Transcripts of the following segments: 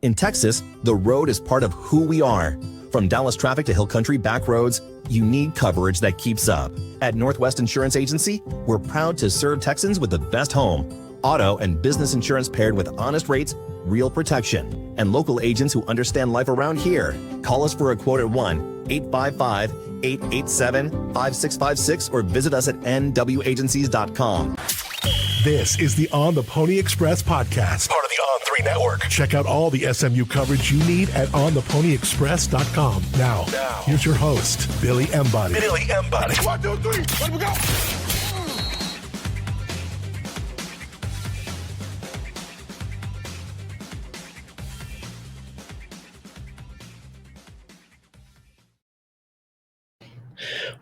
In Texas, the road is part of who we are. From Dallas traffic to Hill Country back roads, you need coverage that keeps up. At Northwest Insurance Agency, we're proud to serve Texans with the best home, auto, and business insurance paired with honest rates, real protection, and local agents who understand life around here. Call us for a quote at 1-855-887-5656 or visit us at nwagencies.com. This is the On the Pony Express podcast, part of the On3 network. Check out all the SMU coverage you need at ontheponyexpress.com. Now, here's your host, Billy Embody. 1, 2, 3, let me go.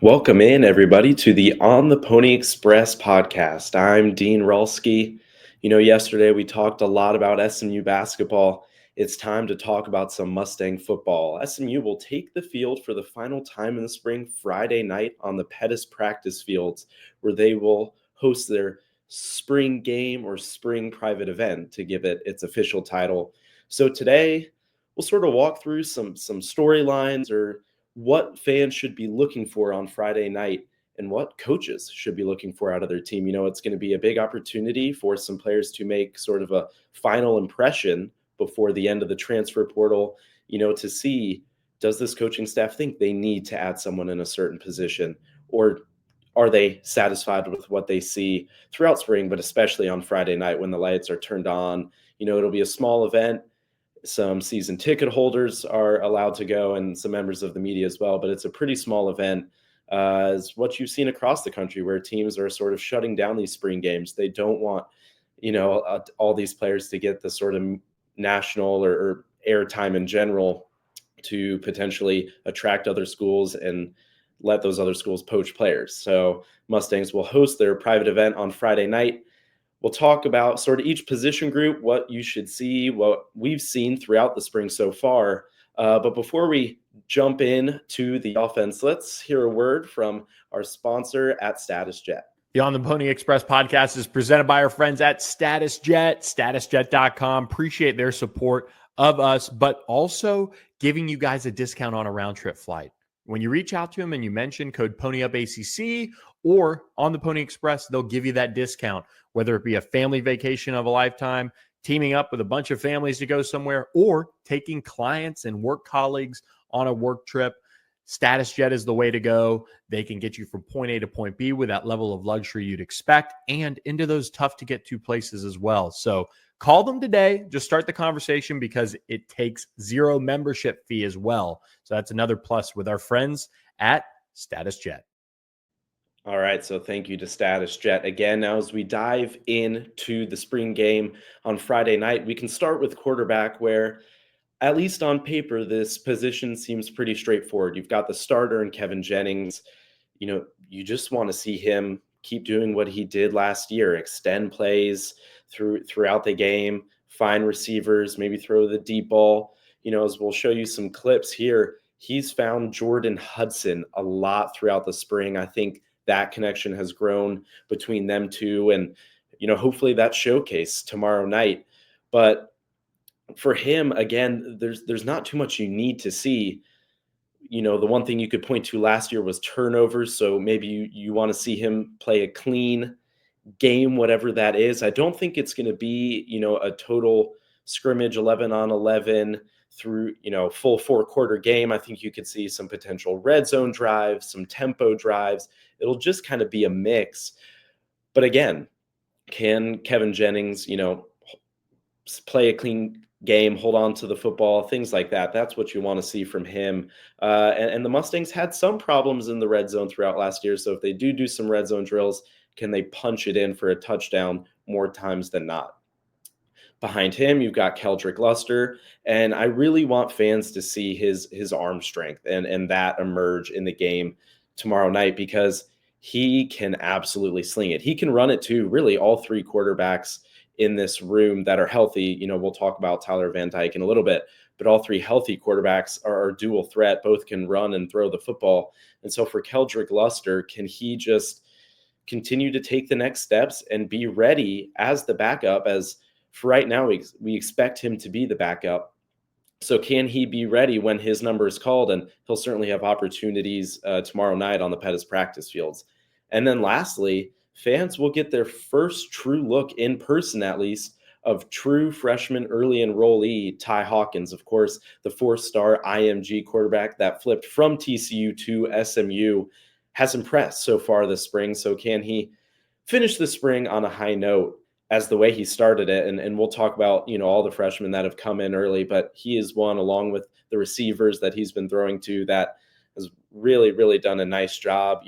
Welcome in, everybody, to the On the Pony Express podcast. I'm Dean Ralsky. Yesterday we talked a lot about SMU basketball. It's time to talk about some Mustang football. SMU will take the field for the final time in the spring Friday night on the Pettis practice fields, where they will host their spring game or spring private event, to give it its official title. So today we'll sort of walk through some storylines, or what fans should be looking for on Friday night and what coaches should be looking for out of their team. It's going to be a big opportunity for some players to make sort of a final impression before the end of the transfer portal, to see, does this coaching staff think they need to add someone in a certain position, or are they satisfied with what they see throughout spring, but especially on Friday night when the lights are turned on? It'll be a small event. Some season ticket holders are allowed to go and some members of the media as well, but it's a pretty small event, as what you've seen across the country, where teams are sort of shutting down these spring games. They don't want, all these players to get the sort of national or airtime in general to potentially attract other schools and let those other schools poach players. So Mustangs will host their private event on Friday night. We'll talk about sort of each position group, what you should see, what we've seen throughout the spring so far. But before we jump in to the offense, let's hear a word from our sponsor at Status Jet. The On the Pony Express podcast is presented by our friends at Status Jet, statusjet.com. Appreciate their support of us, but also giving you guys a discount on a round trip flight. When you reach out to them and you mention code PonyUpACC or On the Pony Express, they'll give you that discount, whether it be a family vacation of a lifetime, teaming up with a bunch of families to go somewhere, or taking clients and work colleagues on a work trip. Status Jet is the way to go. They can get you from point A to point B with that level of luxury you'd expect, and into those tough to get to places as well. So call them today. Just start the conversation, because it takes zero membership fee as well. So that's another plus with our friends at Status Jet. All right, so thank you to Status Jet. Again, now as we dive into the spring game on Friday night, we can start with quarterback, where, at least on paper, this position seems pretty straightforward. You've got the starter in Kevin Jennings. You just want to see him keep doing what he did last year, extend plays throughout the game, find receivers, maybe throw the deep ball. As we'll show you some clips here, he's found Jordan Hudson a lot throughout the spring. I think that connection has grown between them two, and hopefully that showcase tomorrow night. But for him, again, there's not too much you need to see. The one thing you could point to last year was turnovers, so maybe you want to see him play a clean game, whatever that is. I don't think it's going to be a total scrimmage 11 on 11 through full 4-quarter game. I think you could see some potential red zone drives, some tempo drives. It'll just kind of be a mix. But again, can Kevin Jennings play a clean game, hold on to the football, things like that? That's what you want to see from him. And the Mustangs had some problems in the red zone throughout last year. So if they do some red zone drills, can they punch it in for a touchdown more times than not? Behind him, you've got Keldrick Luster, and I really want fans to see his arm strength and that emerge in the game tomorrow night, because he can absolutely sling it. He can run it too. Really, all three quarterbacks in this room that are healthy, we'll talk about Tyler Van Dyke in a little bit, but all three healthy quarterbacks are dual threat. Both can run and throw the football. And so for Keldrick Luster, can he just continue to take the next steps and be ready as the backup? As for right now, we expect him to be the backup. So can he be ready when his number is called? And he'll certainly have opportunities tomorrow night on the Pettis practice fields. And then lastly, fans will get their first true look in person, at least, of true freshman early enrollee Ty Hawkins. Of course, the 4-star IMG quarterback that flipped from TCU to SMU has impressed so far this spring. So can he finish the spring on a high note as the way he started it? And we'll talk about, all the freshmen that have come in early, but he is one, along with the receivers that he's been throwing to, that has really, really done a nice job.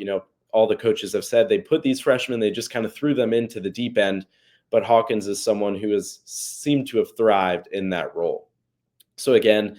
All the coaches have said they put these freshmen, they just kind of threw them into the deep end. But Hawkins is someone who has seemed to have thrived in that role. So again,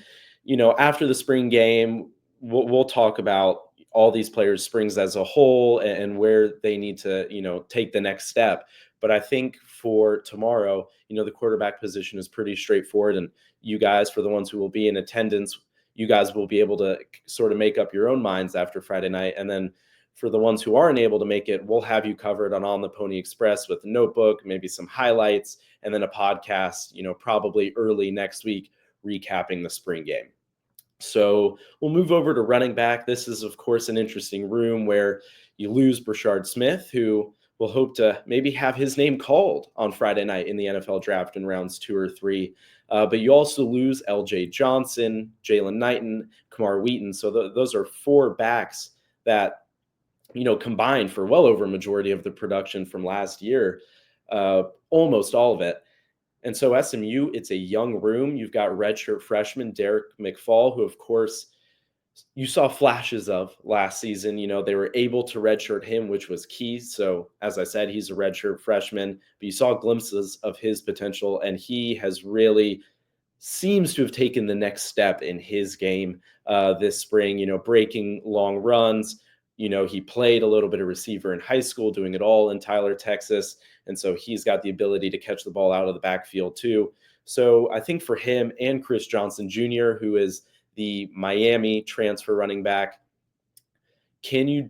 after the spring game, we'll talk about all these players' springs as a whole and where they need to, take the next step. But I think for tomorrow, the quarterback position is pretty straightforward. And you guys, for the ones who will be in attendance, you guys will be able to sort of make up your own minds after Friday night. And then for the ones who aren't able to make it, we'll have you covered on the Pony Express with a notebook, maybe some highlights, and then a podcast, probably early next week, recapping the spring game. So we'll move over to running back. This is, of course, an interesting room where you lose Brashard Smith, who will hope to maybe have his name called on Friday night in the NFL draft in rounds 2 or 3. But you also lose LJ Johnson, Jalen Knighton, Kamar Wheaton. So those are 4 backs that, combined for well over a majority of the production from last year, almost all of it. And so SMU, it's a young room. You've got redshirt freshman Derek McFall, who, of course, you saw flashes of last season. They were able to redshirt him, which was key. So, as I said, he's a redshirt freshman, but you saw glimpses of his potential, and he has really seems to have taken the next step in his game this spring, breaking long runs. He played a little bit of receiver in high school, doing it all in Tyler, Texas. And so he's got the ability to catch the ball out of the backfield too. So I think for him and Chris Johnson Jr., who is the Miami transfer running back, can you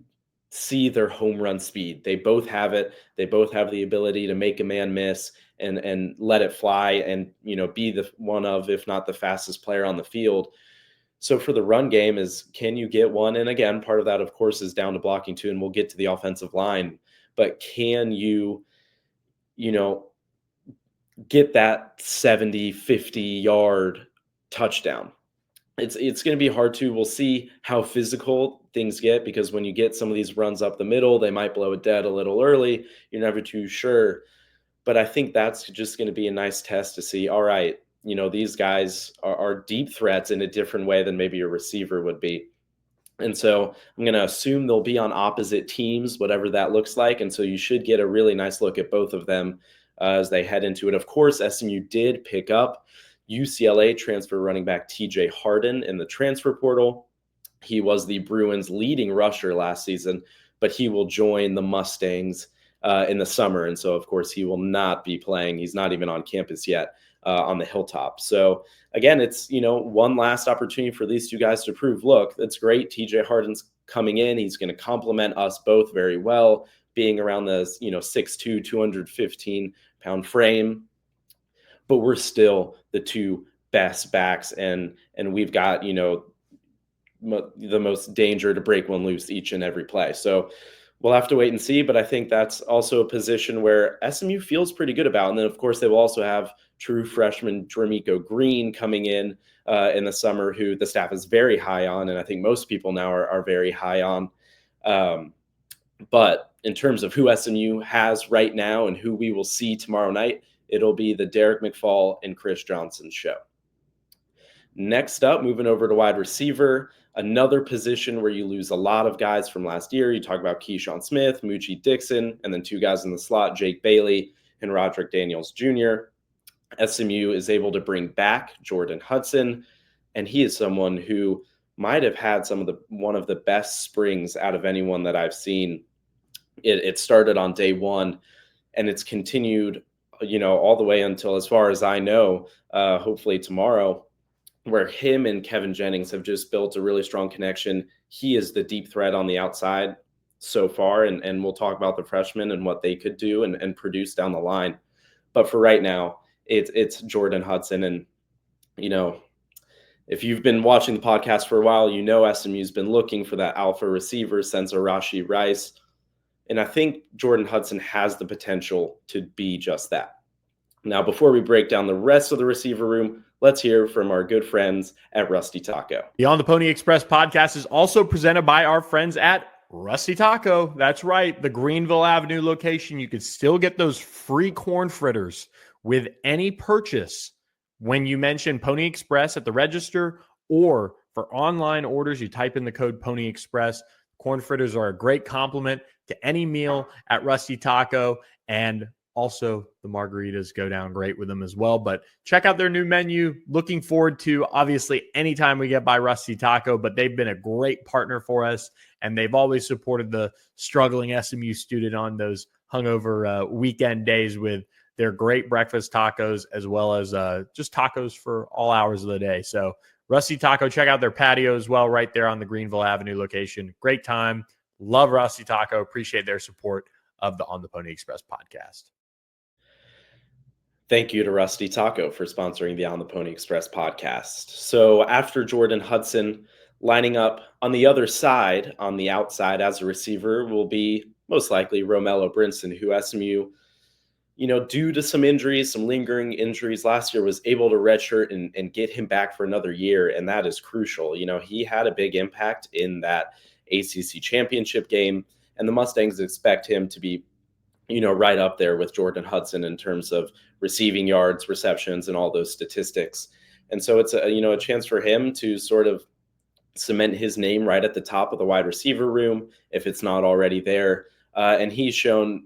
see their home run speed? They both have it. They both have the ability to make a man miss and let it fly and, be the one of, if not the fastest player on the field. So for the run game is, can you get one? And again, part of that, of course, is down to blocking too, and we'll get to the offensive line. But can you, get that 70, 50-yard touchdown? It's going to be hard to. We'll see how physical things get, because when you get some of these runs up the middle, they might blow it dead a little early. You're never too sure. But I think that's just going to be a nice test to see, all right, these guys are deep threats in a different way than maybe a receiver would be. And so I'm going to assume they'll be on opposite teams, whatever that looks like. And so you should get a really nice look at both of them as they head into it. Of course, SMU did pick up UCLA transfer running back TJ Harden in the transfer portal. He was the Bruins' leading rusher last season, but he will join the Mustangs in the summer. And so, of course, he will not be playing. He's not even on campus yet on the Hilltop. So, again, it's, one last opportunity for these two guys to prove, look, that's great. TJ Harden's coming in. He's going to complement us both very well, being around the, 6'2", 215-pound frame. But we're still the two best backs, and we've got, the most danger to break one loose each and every play. So we'll have to wait and see, but I think that's also a position where SMU feels pretty good about. And then, of course, they will also have true freshman Dramico Green coming in the summer, who the staff is very high on, and I think most people now are very high on. But in terms of who SMU has right now and who we will see tomorrow night, it'll be the Derek McFall and Chris Johnson show. Next up, moving over to wide receiver, another position where you lose a lot of guys from last year. You talk about Keyshawn Smith, Moochie Dixon, and then 2 guys in the slot, Jake Bailey and Roderick Daniels Jr. SMU is able to bring back Jordan Hudson, and he is someone who might have had one of the best springs out of anyone that I've seen. It started on day 1, and it's continued, all the way until, as far as I know, hopefully tomorrow, where him and Kevin Jennings have just built a really strong connection. He is the deep threat on the outside so far, and we'll talk about the freshmen and what they could do and produce down the line. But for right now, it's Jordan Hudson, and If you've been watching the podcast for a while, you know SMU's been looking for that alpha receiver since Arashi Rice. And I think Jordan Hudson has the potential to be just that. Now, before we break down the rest of the receiver room, let's hear from our good friends at Rusty Taco. The On the Pony Express podcast is also presented by our friends at Rusty Taco. That's right, the Greenville Avenue location. You can still get those free corn fritters with any purchase when you mention Pony Express at the register, or for online orders, you type in the code Pony Express. Corn fritters are a great complement to any meal at Rusty Taco, and also the margaritas go down great with them as well. But check out their new menu. Looking forward to, obviously, anytime we get by Rusty Taco, but they've been a great partner for us, and they've always supported the struggling SMU student on those hungover weekend days with their great breakfast tacos, as well as just tacos for all hours of the day. So Rusty Taco, check out their patio as well, right there on the Greenville Avenue location. Great time. Love Rusty Taco. Appreciate their support of the On the Pony Express podcast. Thank you to Rusty Taco for sponsoring the On the Pony Express podcast. So after Jordan Hudson, lining up on the other side, on the outside as a receiver, will be most likely Romello Brinson, who SMU, due to some injuries, some lingering injuries last year, was able to redshirt and get him back for another year. And that is crucial. He had a big impact in that ACC championship game, and the Mustangs expect him to be, right up there with Jordan Hudson in terms of receiving yards, receptions, and all those statistics. And so it's a chance for him to sort of cement his name right at the top of the wide receiver room, if it's not already there. And he's shown,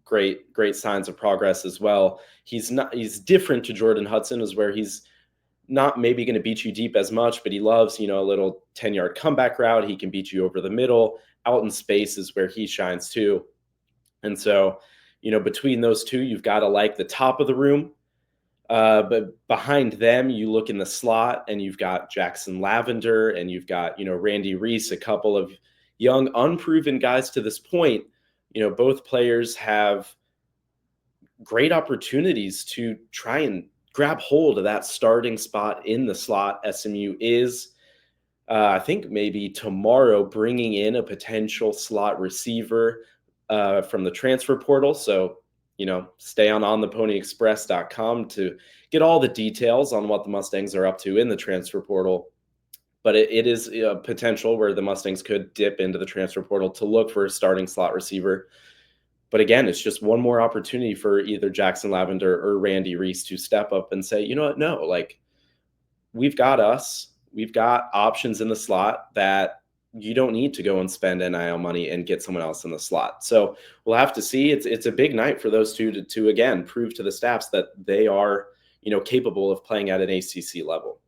great signs of progress as well. He's different to Jordan Hudson, is where he's not maybe going to beat you deep as much, but he loves, a little 10-yard comeback route. He can beat you over the middle. Out in space is where he shines too. And so, between those two, you've got to like the top of the room. But behind them, you look in the slot, and you've got Jackson Lavender, and you've got, Randy Reese, a couple of young, unproven guys to this point. Both players have great opportunities to try and grab hold of that starting spot in the slot. SMU is, I think, maybe tomorrow bringing in a potential slot receiver from the transfer portal. So, stay on theponyexpress.com to get all the details on what the Mustangs are up to in the transfer portal. But it is a potential where the Mustangs could dip into the transfer portal to look for a starting slot receiver. But again, it's just one more opportunity for either Jackson Lavender or Randy Reese to step up and say, you know what, no, we've got options in the slot that you don't need to go and spend NIL money and get someone else in the slot. So we'll have to see. It's a big night for those two to again, prove to the staffs that they are, capable of playing at an ACC level.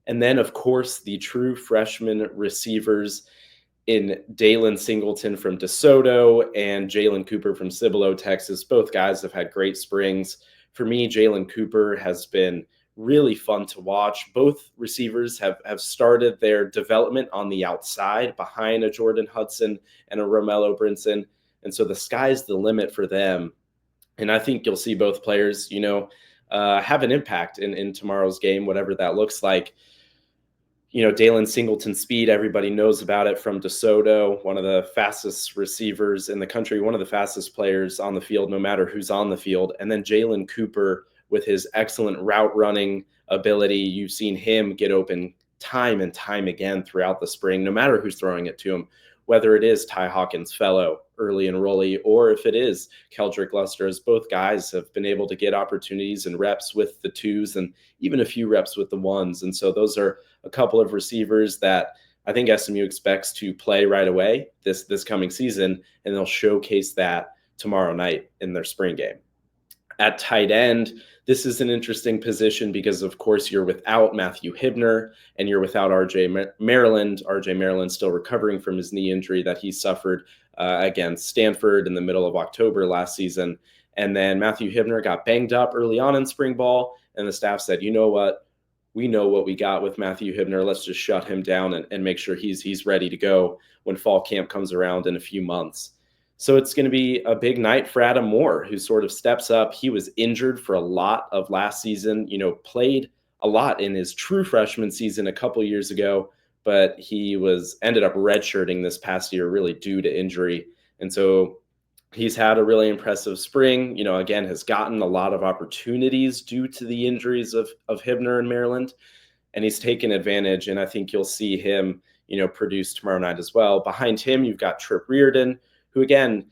And then, of course, the true freshman receivers in Dalen Singleton from DeSoto and Jalen Cooper from Cibolo, Texas. Both guys have had great springs. For me, Jalen Cooper has been really fun to watch. Both receivers have started their development on the outside behind a Jordan Hudson and a Romello Brinson. And so the sky's the limit for them. And I think you'll see both players, have an impact in tomorrow's game, whatever that looks like. Dalen Singleton's speed, everybody knows about it from DeSoto, one of the fastest receivers in the country, one of the fastest players on the field, no matter who's on the field. And then Jalen Cooper with his excellent route running ability. You've seen him get open time and time again throughout the spring, no matter who's throwing it to him, whether it is Ty Hawkins Fellow early and rolly, or if it is Keldrick Luster, as both guys have been able to get opportunities and reps with the twos and even a few reps with the ones. And so those are a couple of receivers that I think SMU expects to play right away this coming season, and they'll showcase that tomorrow night in their spring game. At tight end, this is an interesting position because, of course, you're without Matthew Hibner and you're without RJ Maryland. RJ Maryland still recovering from his knee injury that he suffered against Stanford in the middle of October last season. And then Matthew Hibner got banged up early on in spring ball, and the staff said, you know what? We know what we got with Matthew Hibner. Let's just shut him down and make sure he's ready to go when fall camp comes around in a few months. So it's going to be a big night for Adam Moore, who sort of steps up. He was injured for a lot of last season, played a lot in his true freshman season a couple years ago, but he ended up redshirting this past year really due to injury. And so he's had a really impressive spring, again, has gotten a lot of opportunities due to the injuries of Hibner and Maryland, and he's taken advantage. And I think you'll see him, produce tomorrow night as well. Behind him, you've got Trip Reardon, who again,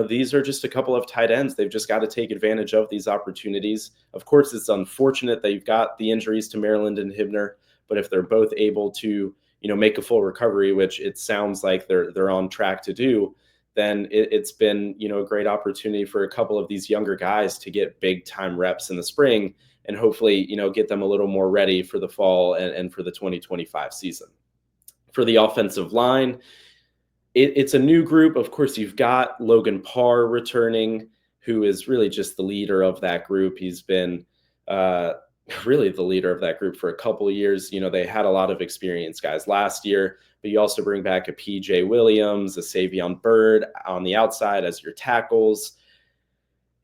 these are just a couple of tight ends. They've just got to take advantage of these opportunities. Of course, it's unfortunate that you've got the injuries to Maryland and Hibner, but if they're both able to, make a full recovery, which it sounds like they're on track to do, then it's been, a great opportunity for a couple of these younger guys to get big time reps in the spring and hopefully, get them a little more ready for the fall and for the 2025 season. For the offensive line, it's a new group. Of course, you've got Logan Parr returning, who is really just the leader of that group. He's been really the leader of that group for a couple of years. They had a lot of experienced guys last year, but you also bring back a PJ Williams, a Savion Byrd on the outside as your tackles.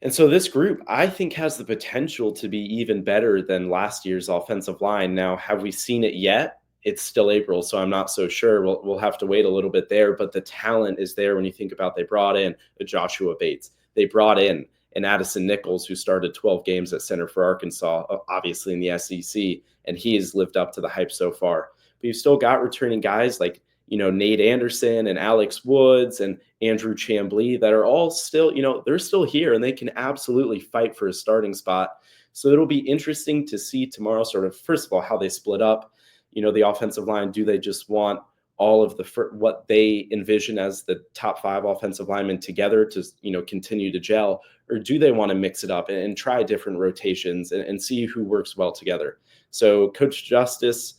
And so this group, I think, has the potential to be even better than last year's offensive line. Now, have we seen it yet? It's still April, so I'm not so sure. We'll have to wait a little bit there, but the talent is there when you think about they brought in a Joshua Bates. They brought in an Addison Nichols, who started 12 games at center for Arkansas, obviously in the SEC, and he has lived up to the hype so far. But you've still got returning guys like, Nate Anderson and Alex Woods and Andrew Chamblee that are all still, they're still here and they can absolutely fight for a starting spot. So it'll be interesting to see tomorrow sort of, first of all, how they split up. The offensive line, do they just want all of what they envision as the top 5 offensive linemen together to, continue to gel, or do they want to mix it up and try different rotations and see who works well together? So Coach Justice,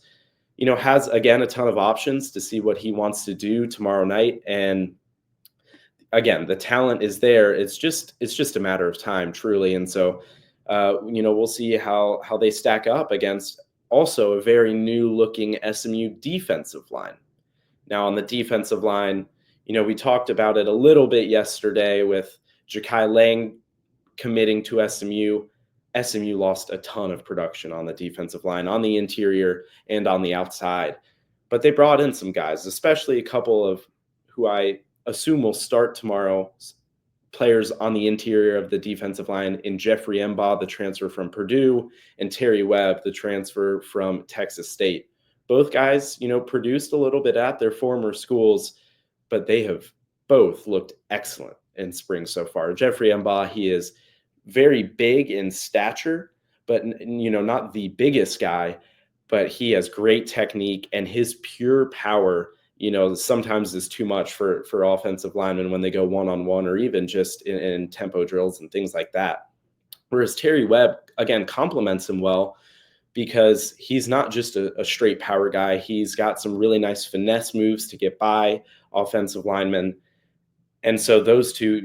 has, again, a ton of options to see what he wants to do tomorrow night. And again, the talent is there. It's just a matter of time, truly. And so, we'll see how they stack up against also a very new looking SMU defensive line. Now on the defensive line, we talked about it a little bit yesterday with Jakai Lang committing to SMU. SMU lost a ton of production on the defensive line, on the interior and on the outside. But they brought in some guys, especially a couple of who I assume will start tomorrow, players on the interior of the defensive line in Jeffrey Embaugh, the transfer from Purdue, and Terry Webb, the transfer from Texas State. Both guys, produced a little bit at their former schools, but they have both looked excellent in spring so far. Jeffrey Embaugh, he is very big in stature, but not the biggest guy, but he has great technique, and his pure power, sometimes is too much for offensive linemen when they go one-on-one or even just in tempo drills and things like that. Whereas Terry Webb, again, complements him well because he's not just a straight power guy. He's got some really nice finesse moves to get by offensive linemen. And so those two,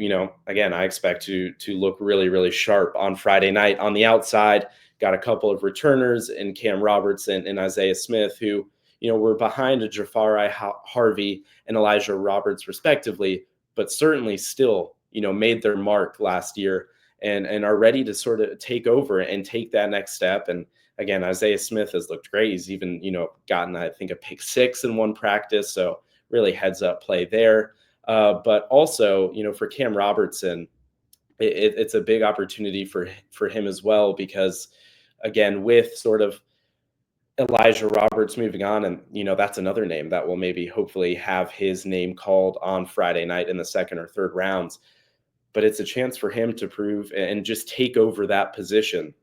again, I expect to look really, really sharp on Friday night. On the outside, got a couple of returners in Cam Robertson and Isaiah Smith, who, were behind a Jafari Harvey and Elijah Roberts respectively, but certainly still, made their mark last year and are ready to sort of take over and take that next step. And again, Isaiah Smith has looked great. He's even, gotten, I think, a pick 6 in one practice. So really heads up play there. But also, for Cam Robertson, it's a big opportunity for him as well, because again, with sort of Elijah Roberts moving on, and that's another name that will maybe hopefully have his name called on Friday night in the 2nd or 3rd rounds. But it's a chance for him to prove and just take over that position.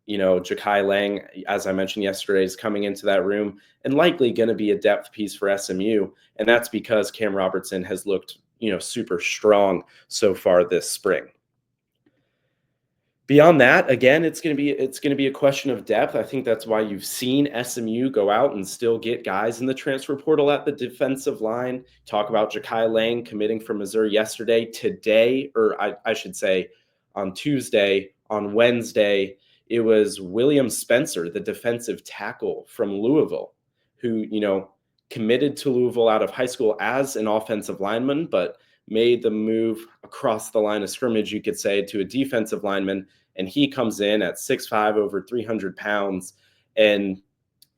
Jakai Lang, as I mentioned yesterday, is coming into that room and likely going to be a depth piece for SMU. And that's because Cam Robertson has looked, super strong so far this spring. Beyond that, again, it's going to be a question of depth. I think that's why you've seen SMU go out and still get guys in the transfer portal at the defensive line. Talk about Jakai Lang committing from Missouri yesterday. Today, or I should say on Tuesday, on Wednesday, it was William Spencer, the defensive tackle from Louisville, who, committed to Louisville out of high school as an offensive lineman, but made the move across the line of scrimmage, you could say, to a defensive lineman. And he comes in at 6'5", over 300 pounds, And,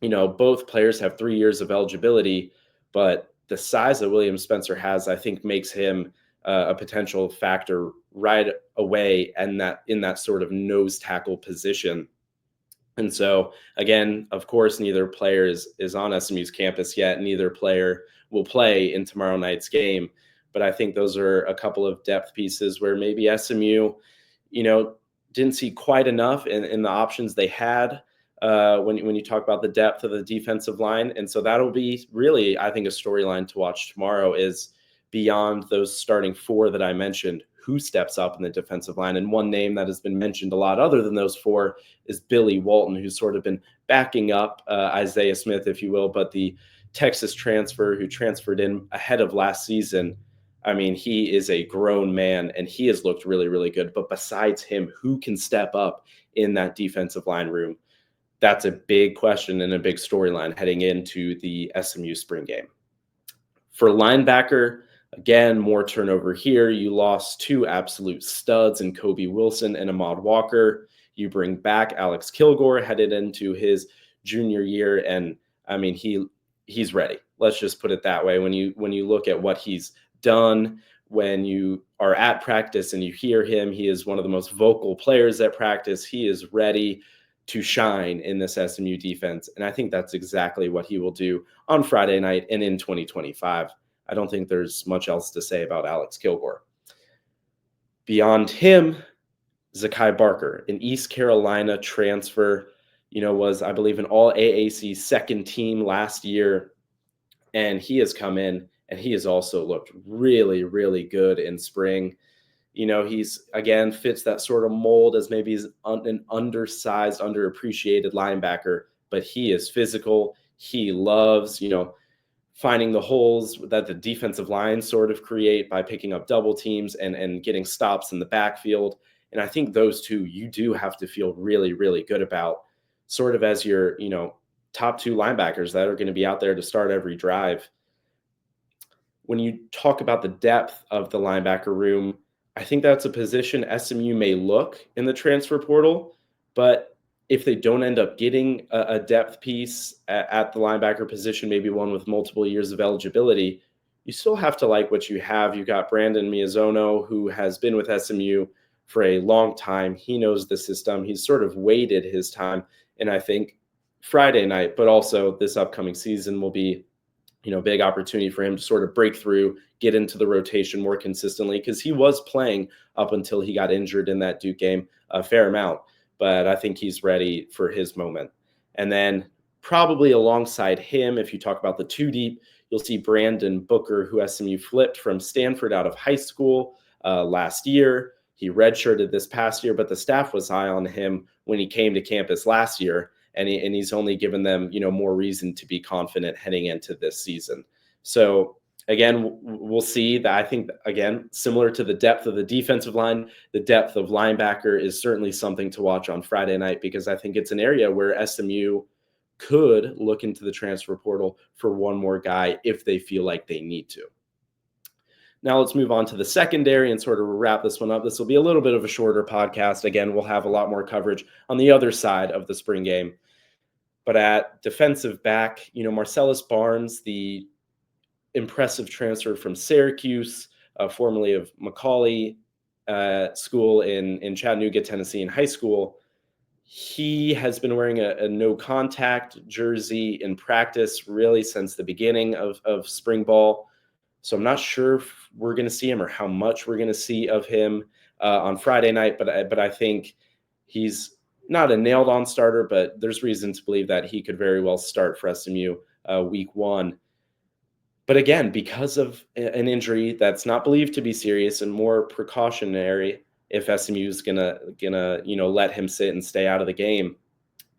both players have 3 years of eligibility, but the size that William Spencer has, I think, makes him a potential factor right away, and that in that sort of nose tackle position. And so, again, of course, neither player is on SMU's campus yet. Neither player will play in tomorrow night's game. But I think those are a couple of depth pieces where maybe SMU, didn't see quite enough in the options they had when you talk about the depth of the defensive line. And so that'll be really, I think, a storyline to watch tomorrow is beyond those starting 4 that I mentioned, who steps up in the defensive line. And one name that has been mentioned a lot other than those 4 is Billy Walton, who's sort of been backing up Isaiah Smith, if you will, but the Texas transfer who transferred in ahead of last season. I mean, he is a grown man and he has looked really, really good. But besides him, who can step up in that defensive line room? That's a big question and a big storyline heading into the SMU spring game. For linebacker, again, more turnover here. You lost 2 absolute studs in Kobe Wilson and Ahmad Walker. You bring back Alex Kilgore headed into his junior year. And I mean, he's ready. Let's just put it that way. When you look at what he's done, when you are at practice and you hear him, he is one of the most vocal players at practice. He is ready to shine in this SMU defense. And I think that's exactly what he will do on Friday night and in 2025. I don't think there's much else to say about Alex Kilgore. Beyond him, Zakai Barker, an East Carolina transfer, was, I believe, an all AAC second team last year. And he has come in and he has also looked really, really good in spring. He's, again, fits that sort of mold as maybe he's an undersized, underappreciated linebacker, but he is physical. He loves, finding the holes that the defensive line sort of create by picking up double teams and getting stops in the backfield. And I think those 2 you do have to feel really, really good about, sort of as your, top 2 linebackers that are going to be out there to start every drive. When you talk about the depth of the linebacker room, I think that's a position SMU may look in the transfer portal, but if they don't end up getting a depth piece at the linebacker position, maybe one with multiple years of eligibility, you still have to like what you have. You got Brandon Miyazono, who has been with SMU for a long time. He knows the system. He's sort of waited his time. And I think Friday night, but also this upcoming season will be big opportunity for him to sort of break through, get into the rotation more consistently, because he was playing up until he got injured in that Duke game a fair amount. But I think he's ready for his moment. And then probably alongside him, if you talk about the 2 deep, you'll see Brandon Booker, who SMU flipped from Stanford out of high school last year. He redshirted this past year, but the staff was high on him when he came to campus last year. And he's only given them, more reason to be confident heading into this season. So again, we'll see that. I think, again, similar to the depth of the defensive line, the depth of linebacker is certainly something to watch on Friday night, because I think it's an area where SMU could look into the transfer portal for one more guy if they feel like they need to. Now let's move on to the secondary and sort of wrap this one up. This will be a little bit of a shorter podcast. Again, we'll have a lot more coverage on the other side of the spring game. But at defensive back, Marcellus Barnes, the impressive transfer from Syracuse, formerly of Macaulay School in Chattanooga, Tennessee in high school, he has been wearing a no-contact jersey in practice really since the beginning of spring ball. So I'm not sure if we're going to see him or how much we're going to see of him on Friday night, but I think he's not a nailed-on starter, but there's reason to believe that he could very well start for SMU week 1. But again, because of an injury that's not believed to be serious and more precautionary, if SMU is gonna let him sit and stay out of the game,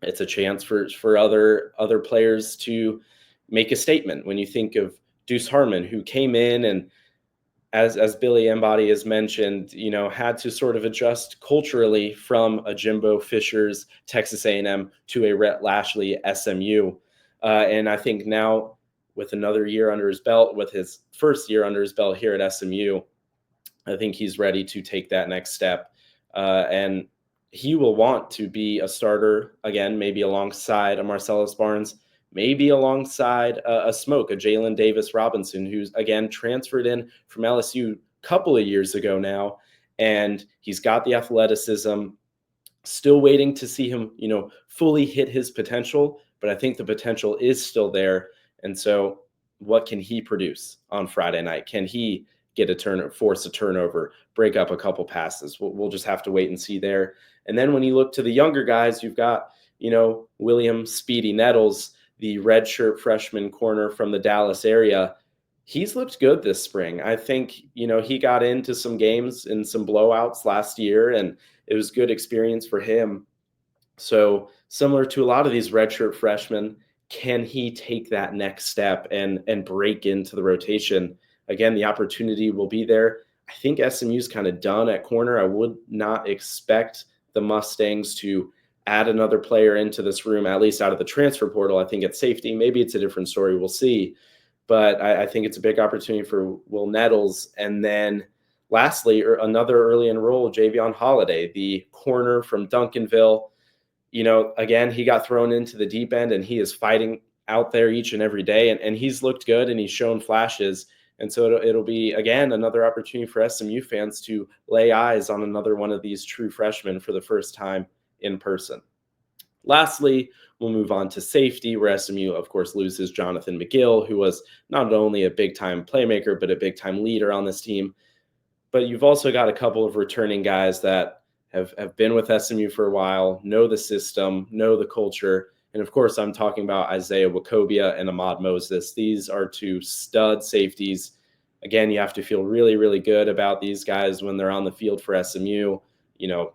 it's a chance for other players to make a statement. When you think of Deuce Harmon, who came in and, as Billy Embody has mentioned, had to sort of adjust culturally from a Jimbo Fisher's Texas A&M to a Rhett Lashley SMU. And I think now with another year under his belt, with his first year under his belt here at SMU, I think he's ready to take that next step. And he will want to be a starter again, maybe alongside a Marcellus Barnes, maybe alongside a Smoke, a Jalen Davis Robinson, who's again transferred in from LSU a couple of years ago now, and he's got the athleticism. Still waiting to see him, fully hit his potential, but I think the potential is still there. And so what can he produce on Friday night? Can he get a turn, force a turnover, break up a couple passes? We'll just have to wait and see there. And then when you look to the younger guys, you've got, William Speedy Nettles, the redshirt freshman corner from the Dallas area. He's looked good this spring. I think, he got into some games in some blowouts last year, and it was good experience for him. So similar to a lot of these redshirt freshmen, can he take that next step and break into the rotation? Again, the opportunity will be there. I think SMU's kind of done at corner. I would not expect the Mustangs to add another player into this room, at least out of the transfer portal. I think at safety, maybe it's a different story. We'll see. But I think it's a big opportunity for Will Nettles. And then lastly, another early enroll, Javion Holiday, the corner from Duncanville. Again, he got thrown into the deep end, and he is fighting out there each and every day. And he's looked good, and he's shown flashes. And so it'll be, again, another opportunity for SMU fans to lay eyes on another one of these true freshmen for the first time in person. Lastly, we'll move on to safety, where SMU, of course, loses Jonathan McGill, who was not only a big-time playmaker, but a big-time leader on this team. But you've also got a couple of returning guys that have been with SMU for a while, know the system, know the culture. And, of course, I'm talking about Isaiah Wacobia and Ahmad Moses. These are two stud safeties. Again, you have to feel really, really good about these guys when they're on the field for SMU,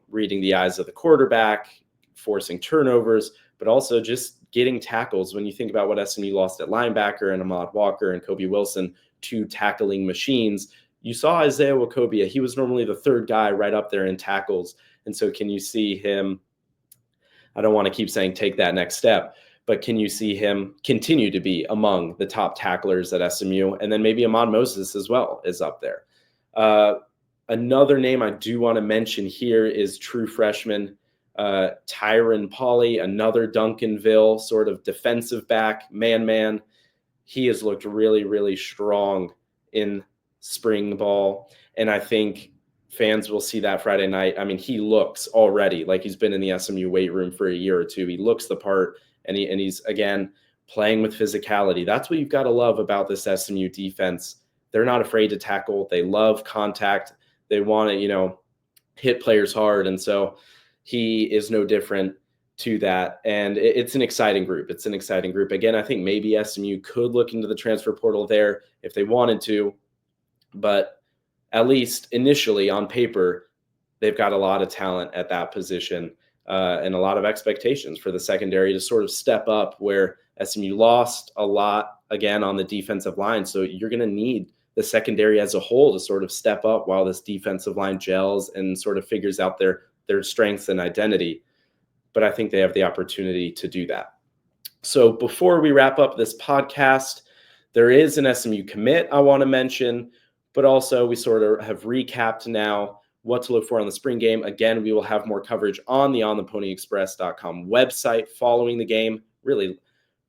reading the eyes of the quarterback, forcing turnovers, but also just getting tackles. When you think about what SMU lost at linebacker and Ahmad Walker and Kobe Wilson, two tackling machines, you saw Isaiah Wacobia. He was normally the third guy right up there in tackles. And so can you see him, I don't want to keep saying take that next step, but can you see him continue to be among the top tacklers at SMU? And then maybe Ahmad Moses as well is up there. Another name I do want to mention here is true freshman Tyron Pauley, another Duncanville sort of defensive back, man. He has looked really, really strong in spring ball. And I think fans will see that Friday night. I mean, he looks already like he's been in the SMU weight room for a year or two. He looks the part, and he's, again, playing with physicality. That's what you've got to love about this SMU defense. They're not afraid to tackle. They love contact. They want to, hit players hard. And so he is no different to that. And it's an exciting group. It's an exciting group. Again, I think maybe SMU could look into the transfer portal there if they wanted to. But at least initially on paper, they've got a lot of talent at that position and a lot of expectations for the secondary to sort of step up, where SMU lost a lot, again, on the defensive line. So you're going to need the secondary as a whole to sort of step up while this defensive line gels and sort of figures out their strengths and identity. But I think they have the opportunity to do that. So before we wrap up this podcast, there is an SMU commit I want to mention, but also we sort of have recapped now what to look for on the spring game. Again, we will have more coverage on the ontheponyexpress.com website following the game. Really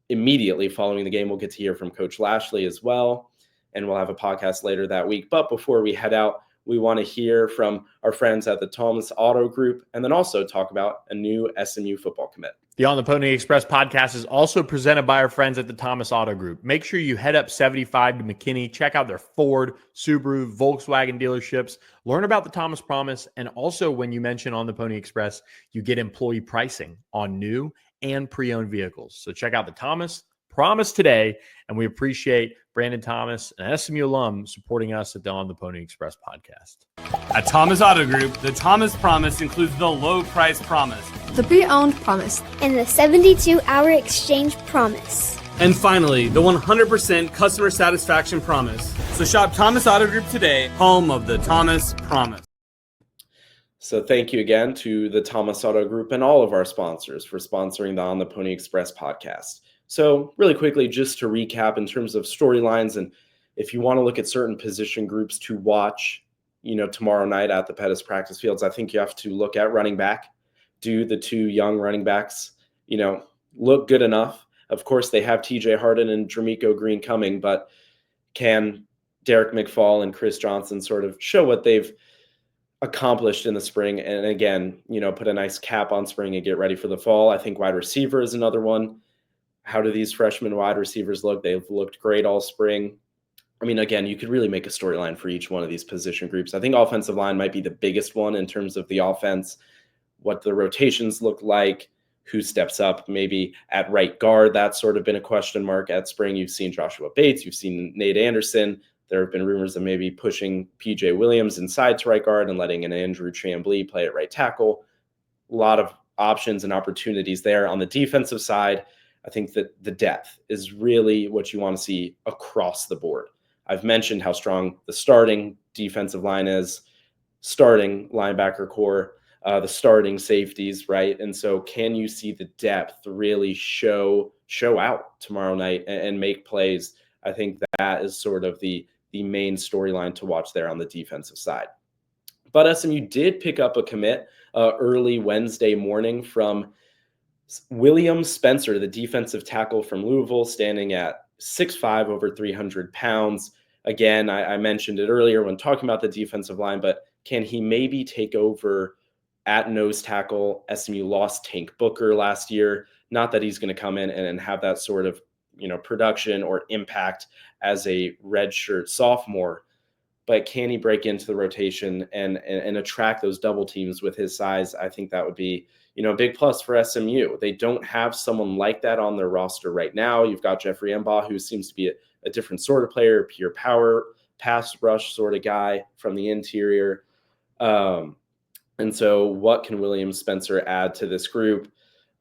immediately following the game, we'll get to hear from Coach Lashley as well, and we'll have a podcast later that week. But before we head out, we want to hear from our friends at the Thomas Auto Group, and then also talk about a new SMU football commit. The On the Pony Express podcast is also presented by our friends at the Thomas Auto Group. Make sure you head up 75 to McKinney, check out their Ford, Subaru, Volkswagen dealerships, learn about the Thomas Promise, and also when you mention On the Pony Express, you get employee pricing on new and pre-owned vehicles. So check out the Thomas Promise today, and we appreciate Brandon Thomas, an SMU alum, supporting us at the On the Pony Express podcast. At Thomas Auto Group, the Thomas Promise includes the low price promise, the pre-owned promise, and the 72-hour exchange promise. and finally, the 100% customer satisfaction promise. So shop Thomas Auto Group today, home of the Thomas Promise. So thank you again to the Thomas Auto Group and all of our sponsors for sponsoring the On the Pony Express podcast. So really quickly, just to recap in terms of storylines, and if you want to look at certain position groups to watch, tomorrow night at the Pettis practice fields, I think you have to look at running back. do the two young running backs, look good enough? Of course, they have TJ Harden and Jermichael Green coming, but can Derek McFall and Chris Johnson sort of show what they've accomplished in the spring? And again, put a nice cap on spring and get ready for the fall. I think wide receiver is another one. How do these freshman wide receivers look? They've looked great all spring. I mean, again, you could really make a storyline for each one of these position groups. I think offensive line might be the biggest one in terms of the offense, what the rotations look like, who steps up maybe at right guard. That's sort of been a question mark at spring. You've seen Joshua Bates, you've seen Nate Anderson. There have been rumors of maybe pushing PJ Williams inside to right guard and letting an Andrew Chamblee play at right tackle. A lot of options and opportunities there. On the defensive side, I think that the depth is really what you want to see across the board. I've mentioned how strong the starting defensive line is, starting linebacker core, the starting safeties, right? And so can you see the depth really show out tomorrow night and make plays? I think that is sort of the main storyline to watch there on the defensive side. But SMU did pick up a commit early Wednesday morning from William Spencer, the defensive tackle from Louisville, standing at 6'5", over 300 pounds. Again, I mentioned it earlier when talking about the defensive line, but can he maybe take over at nose tackle? SMU lost Tank Booker last year. Not that he's going to come in and have that sort of production or impact as a redshirt sophomore, but can he break into the rotation and attract those double teams with his size? I think that would be a big plus for SMU. They don't have someone like that on their roster right now. You've got Jeffrey Embaugh, who seems to be a different sort of player, pure power, pass rush sort of guy from the interior. And so what can William Spencer add to this group?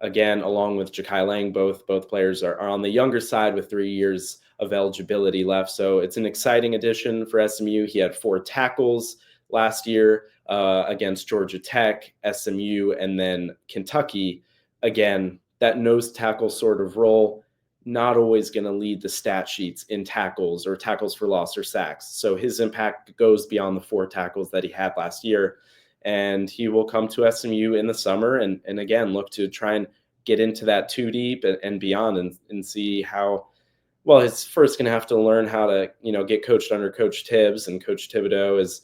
Again, along with Ja'Kai Lang, both players are on the younger side with 3 years of eligibility left. So it's an exciting addition for SMU. He had 4 tackles last year against Georgia Tech, SMU, and then Kentucky. Again, that nose tackle sort of role, not always going to lead the stat sheets in tackles or tackles for loss or sacks. So his impact goes beyond the 4 tackles that he had last year. And he will come to SMU in the summer and again, look to try and get into that 2 deep and beyond and see how, well, he's first going to have to learn how to, get coached under Coach Tibbs. And Coach Thibodeau is,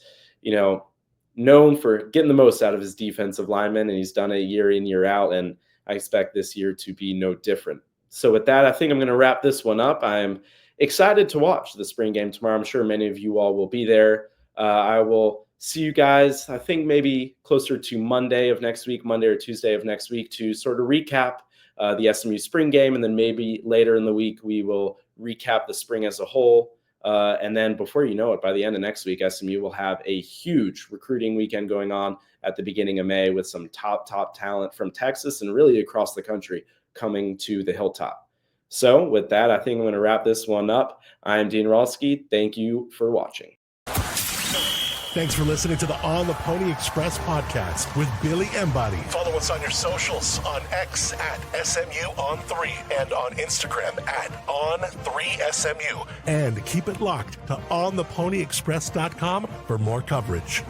known for getting the most out of his defensive linemen, and he's done it year in, year out. And I expect this year to be no different. So with that, I think I'm going to wrap this one up. I'm excited to watch the spring game tomorrow. I'm sure many of you all will be there. I will see you guys, I think maybe closer to Monday or Tuesday of next week to sort of recap the SMU Spring Game. And then maybe later in the week, we will recap the spring as a whole. And then before you know it, by the end of next week, SMU will have a huge recruiting weekend going on at the beginning of May with some top talent from Texas and really across the country coming to the Hilltop. So with that, I think I'm going to wrap this one up. I'm Dean Ralsky. Thank you for watching. Thanks for listening to the On the Pony Express podcast with Billy Embody. Follow us on your socials on X at SMU on 3 and on Instagram at on3SMU. And keep it locked to ontheponyexpress.com for more coverage.